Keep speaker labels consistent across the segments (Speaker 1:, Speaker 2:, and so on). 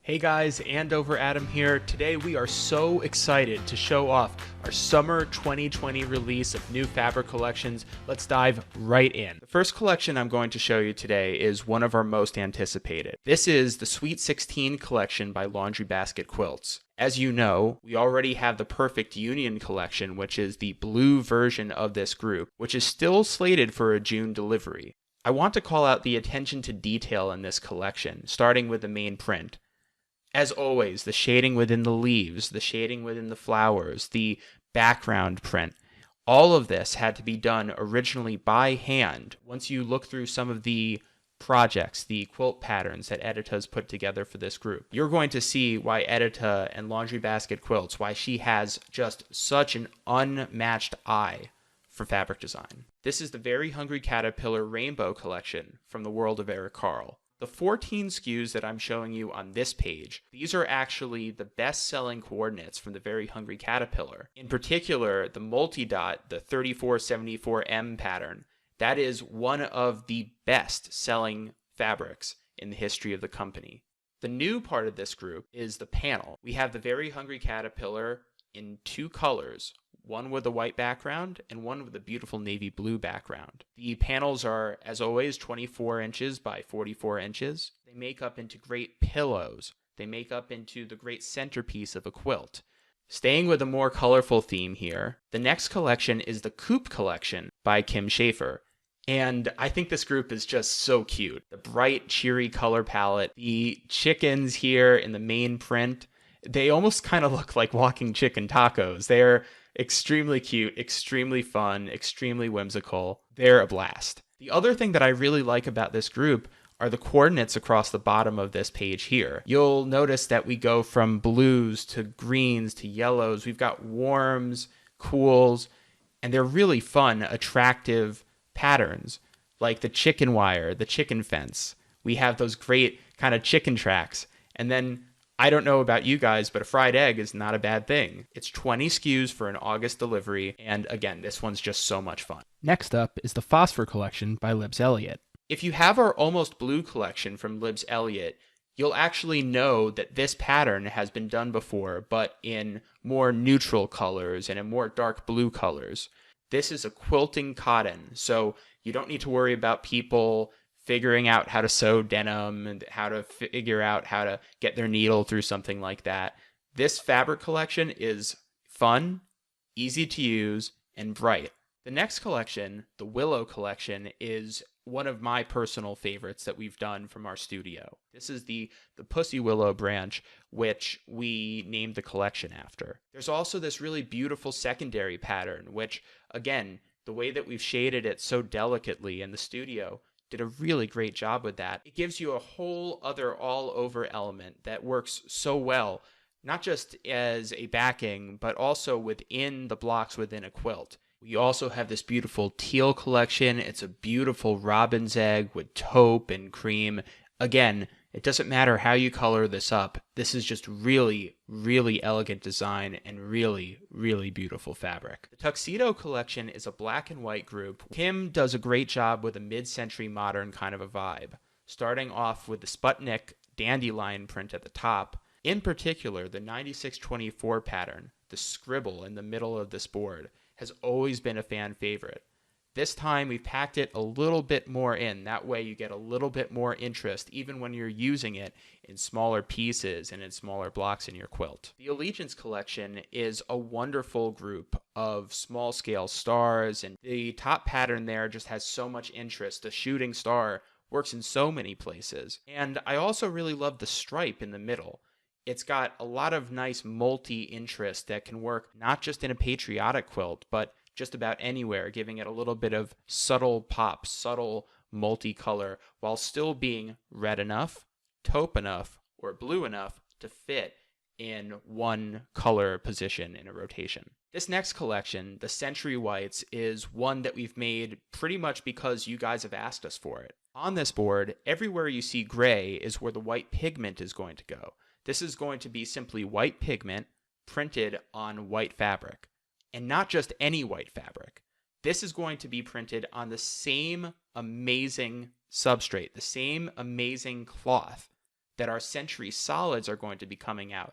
Speaker 1: Hey guys, Andover Adam here. Today we are so excited to show off our summer 2020 release of new fabric collections. Let's dive right in. The first collection I'm going to show you today is one of our most anticipated. This is the Sweet 16 collection by Laundry Basket Quilts. As you know, we already have the Perfect Union collection, which is the blue version of this group, which is still slated for a June delivery. I want to call out the attention to detail in this collection, starting with the main print. As always, the shading within the leaves, the shading within the flowers, the background print, all of this had to be done originally by hand. Once you look through some of the projects, the quilt patterns that Edita's put together for this group, you're going to see why Edita and Laundry Basket Quilts, why she has just such an unmatched eye for fabric design. This is the Very Hungry Caterpillar Rainbow Collection from the world of Eric Carle. The 14 SKUs that I'm showing you on this page, these are actually the best-selling coordinates from the Very Hungry Caterpillar. In particular, the multi-dot, the 3474M pattern, that is one of the best-selling fabrics in the history of the company. The new part of this group is the panel. We have the Very Hungry Caterpillar in two colors, one with a white background and one with a beautiful navy blue background. The panels are, as always, 24 inches by 44 inches. They make up into great pillows. They make up into the great centerpiece of a quilt. Staying with a more colorful theme here, the next collection is the Coop collection by Kim Schaefer. And I think this group is just so cute. The bright, cheery color palette, the chickens here in the main print, they almost kind of look like walking chicken tacos. They're extremely cute, extremely fun, extremely whimsical. They're a blast. The other thing that I really like about this group are the coordinates across the bottom of this page here. You'll notice that we go from blues to greens to yellows. We've got warms, cools, and they're really fun, attractive patterns, like the chicken wire, the chicken fence. We have those great kind of chicken tracks. And then I don't know about you guys, but a fried egg is not a bad thing. It's 20 SKUs for an August delivery, and again, this one's just so much fun.
Speaker 2: Next up is the Phosphor collection by Libs Elliott.
Speaker 1: If you have our Almost Blue collection from Libs Elliott, you'll actually know that this pattern has been done before, but in more neutral colors and in more dark blue colors. This is a quilting cotton, so you don't need to worry about people figuring out how to sew denim and how to figure out how to get their needle through something like that. This fabric collection is fun, easy to use, and bright. The next collection, the Willow collection, is one of my personal favorites that we've done from our studio. This is the Pussy Willow branch, which we named the collection after. There's also this really beautiful secondary pattern, which, again, the way that we've shaded it so delicately in the studio did a really great job with that. It gives you a whole other all-over element that works so well, not just as a backing, but also within the blocks within a quilt. We also have this beautiful teal collection. It's a beautiful robin's egg with taupe and cream. Again, it doesn't matter how you color this up. This is just really, really elegant design and really, really beautiful fabric. The Tuxedo collection is a black and white group. Kim does a great job with a mid-century modern kind of a vibe, starting off with the Sputnik dandelion print at the top. In particular, the 9624 pattern, the scribble in the middle of this board, has always been a fan favorite. This time we've packed it a little bit more in. That way you get a little bit more interest even when you're using it in smaller pieces and in smaller blocks in your quilt. The Allegiance collection is a wonderful group of small scale stars, and the top pattern there just has so much interest. The shooting star works in so many places. And I also really love the stripe in the middle. It's got a lot of nice multi-interest that can work not just in a patriotic quilt, but just about anywhere, giving it a little bit of subtle pop, subtle multicolor, while still being red enough, taupe enough, or blue enough to fit in one color position in a rotation. This next collection, the Century Whites, is one that we've made pretty much because you guys have asked us for it. On this board, everywhere you see gray is where the white pigment is going to go. This is going to be simply white pigment printed on white fabric. And not just any white fabric. This is going to be printed on the same amazing substrate, the same amazing cloth that our Century Solids are going to be coming out.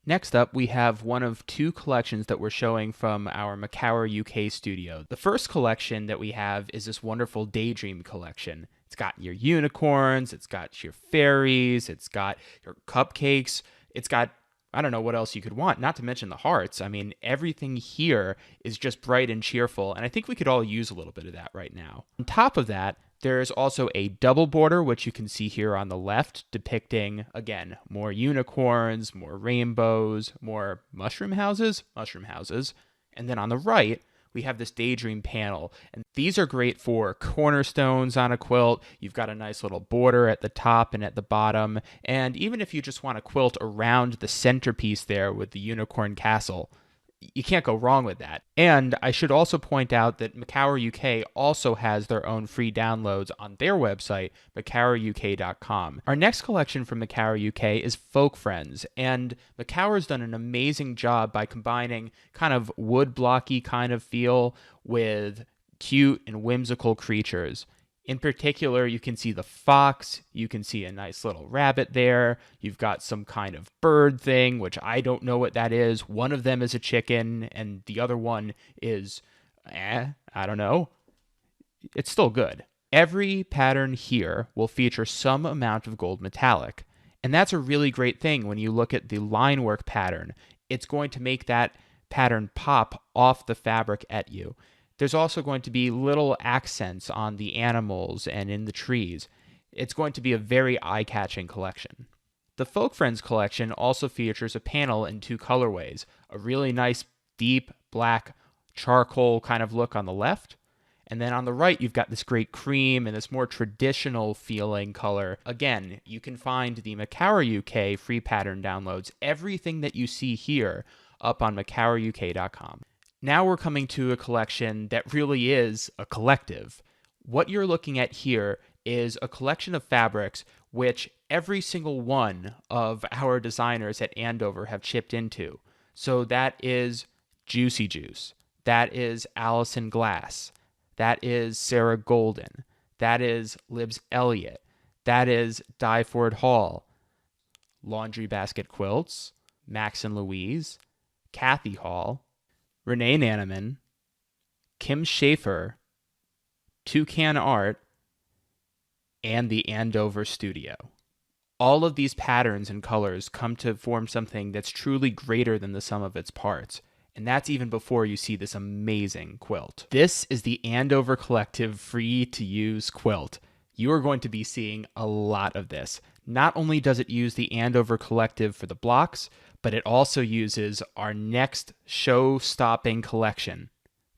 Speaker 2: Next up, we have one of two collections that we're showing from our Macower UK studio. The first collection that we have is this wonderful Daydream collection. It's got your unicorns, it's got your fairies, it's got your cupcakes, it's got, I don't know what else you could want, not to mention the hearts. I mean, everything here is just bright and cheerful, and I think we could all use a little bit of that right now. On top of that, there is also a double border, which you can see here on the left, depicting, again, more unicorns, more rainbows, more mushroom houses. And then on the right, we have this Daydream panel. And these are great for cornerstones on a quilt. You've got a nice little border at the top and at the bottom. And even if you just want a quilt around the centerpiece there with the unicorn castle, you can't go wrong with that. And I should also point out that Macower UK also has their own free downloads on their website, macoweruk.com. Our next collection from Macower UK is Folk Friends, and Macower's done an amazing job by combining kind of wood blocky kind of feel with cute and whimsical creatures. In particular, you can see the fox, you can see a nice little rabbit there, you've got some kind of bird thing, which I don't know what that is. One of them is a chicken, and the other one is, I don't know. It's still good. Every pattern here will feature some amount of gold metallic, and that's a really great thing when you look at the line work pattern. It's going to make that pattern pop off the fabric at you. There's also going to be little accents on the animals and in the trees. It's going to be a very eye-catching collection. The Folk Friends collection also features a panel in two colorways, a really nice deep black charcoal kind of look on the left, and then on the right you've got this great cream and this more traditional feeling color. Again, you can find the Macower UK free pattern downloads, everything that you see here, up on macoweruk.com. Now we're coming to a collection that really is a collective. What you're looking at here is a collection of fabrics which every single one of our designers at Andover have chipped into. So that is Giucy Giuce, that is Allison Glass, that is Sarah Golden, that is Libs Elliott, that is Dyford Hall, Laundry Basket Quilts, Max and Louise, Kathy Hall, Renee Nanaman, Kim Schaefer, Toucan Art, and the Andover Studio. All of these patterns and colors come to form something that's truly greater than the sum of its parts, and that's even before you see this amazing quilt. This is the Andover Collective free-to-use quilt. You are going to be seeing a lot of this. Not only does it use the Andover Collective for the blocks, but it also uses our next show-stopping collection,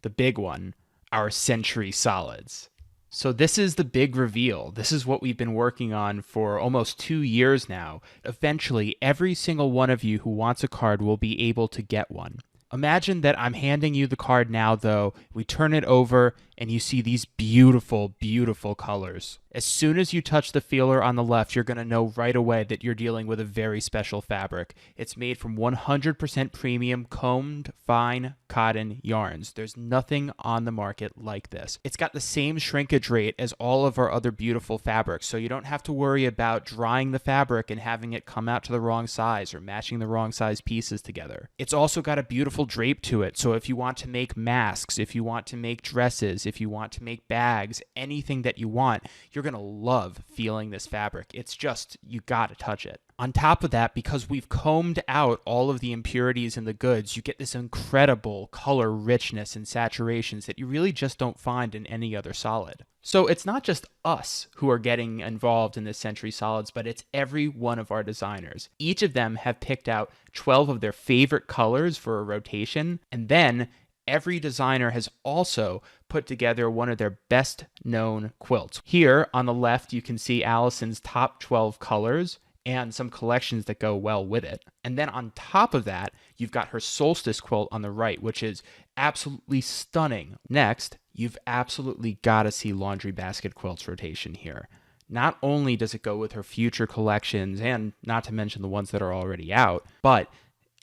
Speaker 2: the big one, our Century Solids. So this is the big reveal. This is what we've been working on for almost 2 years now. Eventually, every single one of you who wants a card will be able to get one. Imagine that I'm handing you the card now, though. We turn it over, and you see these beautiful, beautiful colors. As soon as you touch the feeler on the left, you're going to know right away that you're dealing with a very special fabric. It's made from 100% premium combed fine cotton yarns. There's nothing on the market like this. It's got the same shrinkage rate as all of our other beautiful fabrics, so you don't have to worry about drying the fabric and having it come out to the wrong size or matching the wrong size pieces together. It's also got a beautiful drape to it, so if you want to make masks, if you want to make dresses, if you want to make bags, anything that you want, you're going to love feeling this fabric. It's just, you got to touch it. On top of that, because we've combed out all of the impurities in the goods, you get this incredible color richness and saturations that you really just don't find in any other solid. So it's not just us who are getting involved in this Century Solids, but it's every one of our designers. Each of them have picked out 12 of their favorite colors for a rotation, and then every designer has also put together one of their best known quilts. Here on the left, you can see Allison's top 12 colors and some collections that go well with it. And then on top of that, you've got her Solstice quilt on the right, which is absolutely stunning. Next, you've absolutely got to see Laundry Basket Quilts rotation here. Not only does it go with her future collections, and not to mention the ones that are already out, but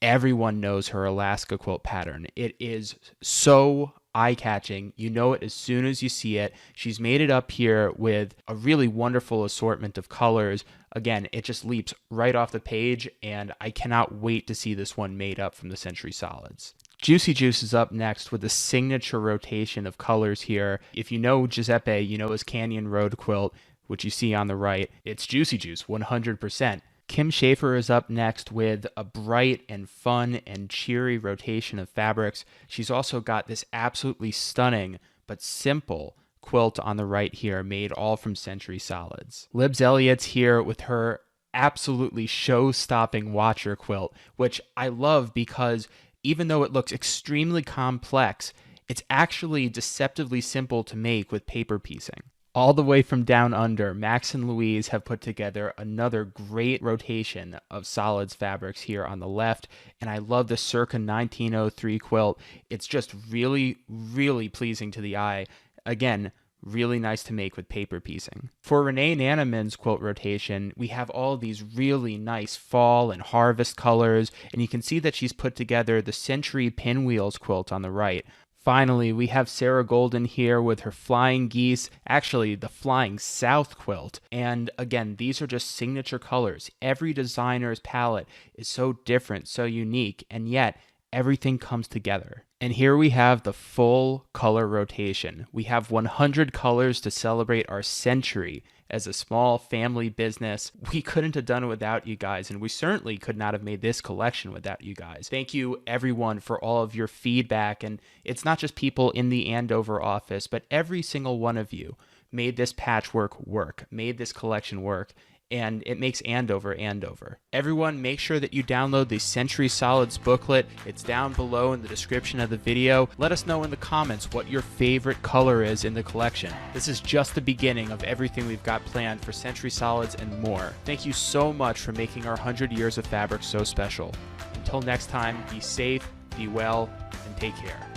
Speaker 2: everyone knows her Alaska quilt pattern. It is so eye-catching. You know it as soon as you see it. She's made it up here with a really wonderful assortment of colors. Again, it just leaps right off the page, and I cannot wait to see this one made up from the Century Solids. Giucy Giuce is up next with a signature rotation of colors here. If you know Giuseppe, you know his Canyon Road quilt, which you see on the right. It's Giucy Giuce, 100%. Kim Schaefer is up next with a bright and fun and cheery rotation of fabrics. She's also got this absolutely stunning but simple quilt on the right here, made all from Century Solids. Libs Elliott's here with her absolutely show-stopping Watcher quilt, which I love because even though it looks extremely complex, it's actually deceptively simple to make with paper piecing. All the way from down under, Max and Louise have put together another great rotation of solids fabrics here on the left, and I love the circa 1903 quilt. It's just really, really pleasing to the eye. Again, really nice to make with paper piecing. For Renee Nanaman's quilt rotation, we have all these really nice fall and harvest colors, and you can see that she's put together the Century Pinwheels quilt on the right. Finally, we have Sarah Golden here with her Flying Geese, actually the Flying South quilt. And again, these are just signature colors. Every designer's palette is so different, so unique, and yet everything comes together. And here we have the full color rotation. We have 100 colors to celebrate our century as a small family business. We couldn't have done it without you guys, and we certainly could not have made this collection without you guys. Thank you, everyone, for all of your feedback. And it's not just people in the Andover office, but every single one of you made this patchwork work, made this collection work. And it makes Andover Andover. Everyone, make sure that you download the Century Solids booklet. It's down below in the description of the video. Let us know in the comments what your favorite color is in the collection. This is just the beginning of everything we've got planned for Century Solids and more. Thank you so much for making our 100 years of fabric so special. Until next time, be safe, be well, and take care.